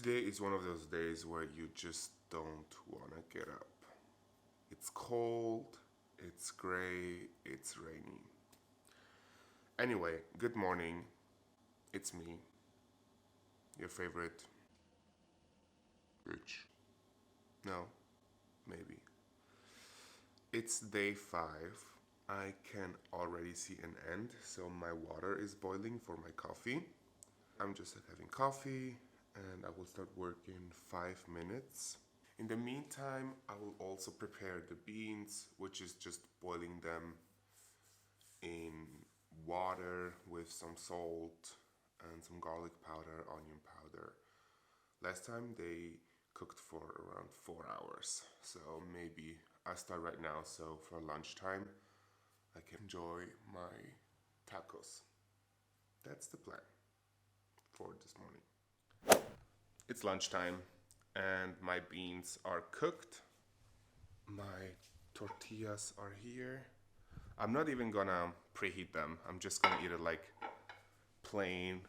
Today is one of those days where you just don't want to get up. It's cold, it's gray, it's rainy. Anyway, good morning. It's me, your favorite bitch. No, maybe. It's day 5. I can already see an end, so my water is boiling for my coffee. I'm just having coffee and I will start work in 5 minutes. In the meantime, I will also prepare the beans, which is just boiling them in water with some salt and some garlic powder, onion powder. Last time they cooked for around 4 hours, so maybe I start right now, so for lunchtime I can enjoy my tacos. That's the plan for this morning. It's lunchtime and my beans are cooked. My tortillas are here. I'm not even gonna preheat them. I'm just gonna eat it like plain.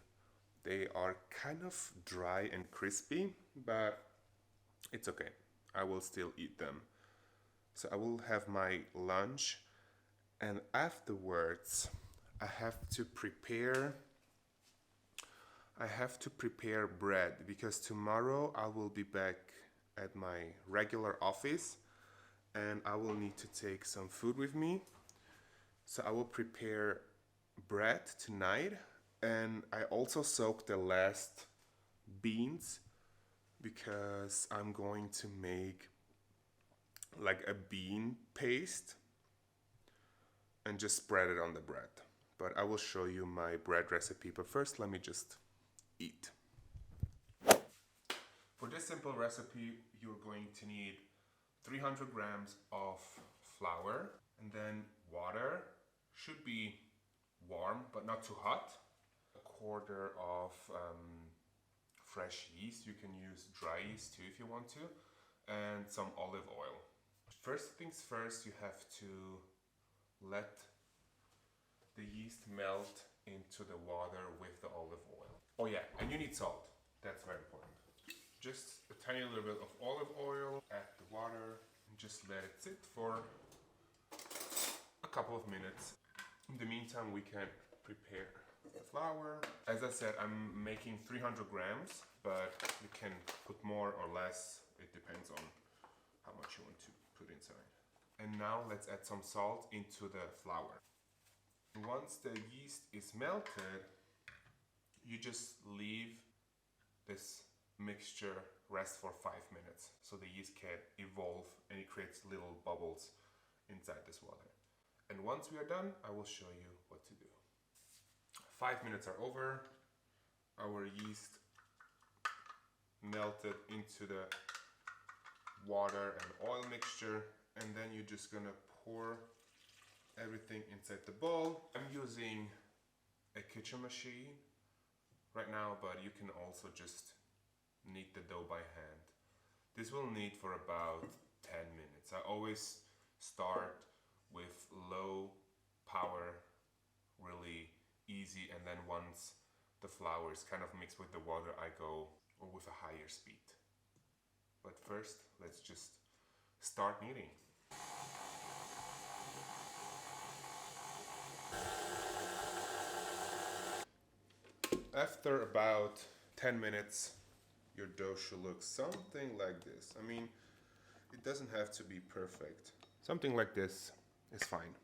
They are kind of dry and crispy, but it's okay. I will still eat them. So I will have my lunch, and afterwards I have to prepare bread because tomorrow I will be back at my regular office and I will need to take some food with me. So I will prepare bread tonight, and I also soak the last beans because I'm going to make like a bean paste and just spread it on the bread. But I will show you my bread recipe, but first let me just eat. For this simple recipe, you're going to need 300 grams of flour, and then water, should be warm but not too hot. A quarter of fresh yeast, you can use dry yeast too if you want to, and some olive oil. First things first, you have to let the yeast melt into the water with the olive oil. Oh yeah, and you need salt, that's very important. Just a tiny little bit of olive oil, add the water, and just let it sit for a couple of minutes. In the meantime, we can prepare the flour. As I said, I'm making 300 grams, but you can put more or less. It depends on how much you want to put inside. And now let's add some salt into the flour. Once the yeast is melted, you just leave this mixture rest for 5 minutes so the yeast can evolve and it creates little bubbles inside this water. And once we are done, I will show you what to do. 5 minutes are over. Our yeast melted into the water and oil mixture, and then you're just gonna pour everything inside the bowl. I'm using a kitchen machine right now, but you can also just knead the dough by hand. This will knead for about 10 minutes. I always start with low power, really easy, and then once the flour is kind of mixed with the water, I go with a higher speed. But first, let's just start kneading. After about 10 minutes, your dough should look something like this. I mean, it doesn't have to be perfect. Something like this is fine.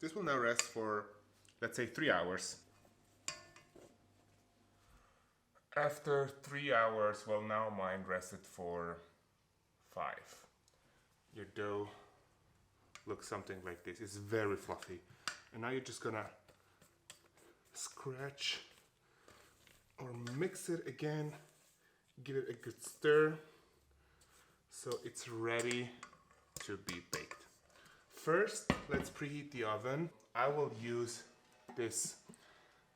This will now rest for, let's say, 3 hours. After 3 hours, well, now mine rested for 5. Your dough looks something like this. It's very fluffy. And now you're just gonna scratch or mix it again, give it a good stir so it's ready to be baked. First, let's preheat the oven. I will use this,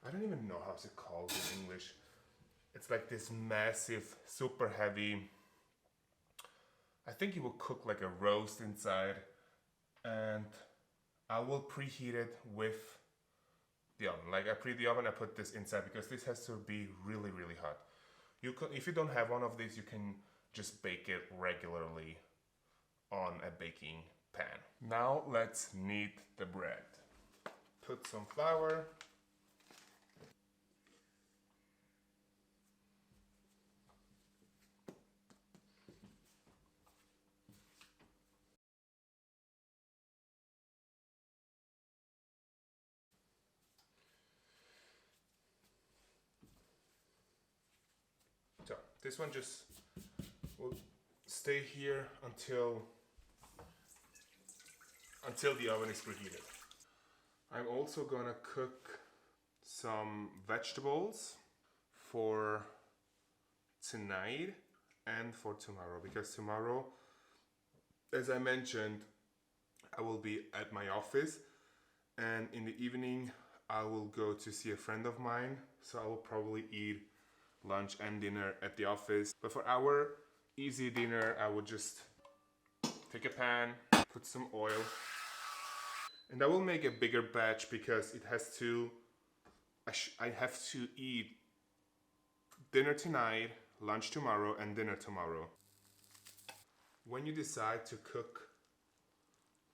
I don't even know how it's called in English. It's like this massive, super heavy, I think it will cook like a roast inside, and I will preheat it with the oven. Like I preheat the oven, I put this inside because this has to be really, really hot. If you don't have one of these, you can just bake it regularly on a baking pan. Now let's knead the bread. Put some flour. So this one just will stay here until the oven is preheated. I'm also gonna cook some vegetables for tonight and for tomorrow, because tomorrow, as I mentioned, I will be at my office, and in the evening I will go to see a friend of mine, so I will probably eat lunch and dinner at the office. But for our easy dinner, I would just take a pan, put some oil, and I will make a bigger batch because it has to, I have to eat dinner tonight, lunch tomorrow, and dinner tomorrow. When you decide to cook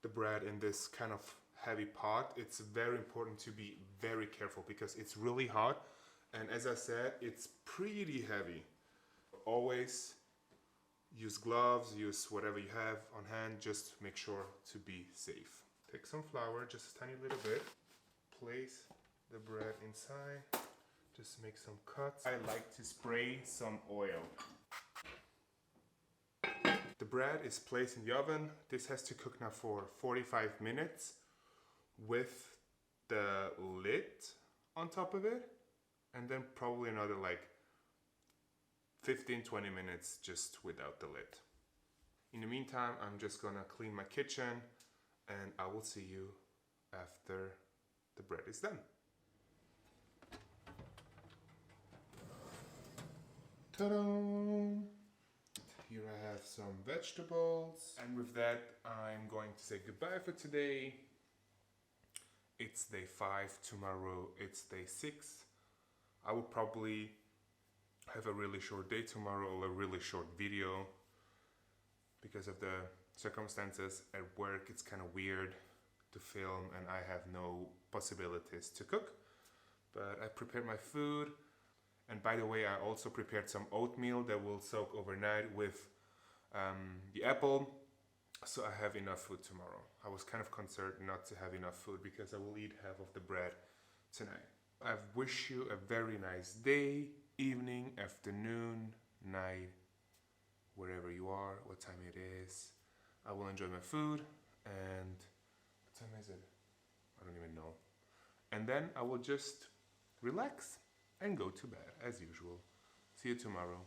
the bread in this kind of heavy pot, it's very important to be very careful because it's really hot, and as I said, it's pretty heavy. Always use gloves, use whatever you have on hand, just make sure to be safe. Take some flour, just a tiny little bit, place the bread inside, just make some cuts. I like to spray some oil. The bread is placed in the oven. This has to cook now for 45 minutes with the lid on top of it, and then probably another like 15-20 minutes just without the lid. In the meantime, I'm just gonna clean my kitchen, and I will see you after the bread is done. Ta-da! Here I have some vegetables, and with that I'm going to say goodbye for today. It's day 5, tomorrow it's day 6. I will probably have a really short day tomorrow, or a really short video, because of the circumstances at work. It's kind of weird to film and I have no possibilities to cook, but I prepared my food. And by the way, I also prepared some oatmeal that will soak overnight with the apple, so I have enough food tomorrow. I was kind of concerned not to have enough food because I will eat half of the bread tonight. I wish you a very nice day, evening, afternoon, night, wherever you are, what time it is. I will enjoy my food, and what time is it? I don't even know. And then I will just relax and go to bed as usual. See you tomorrow.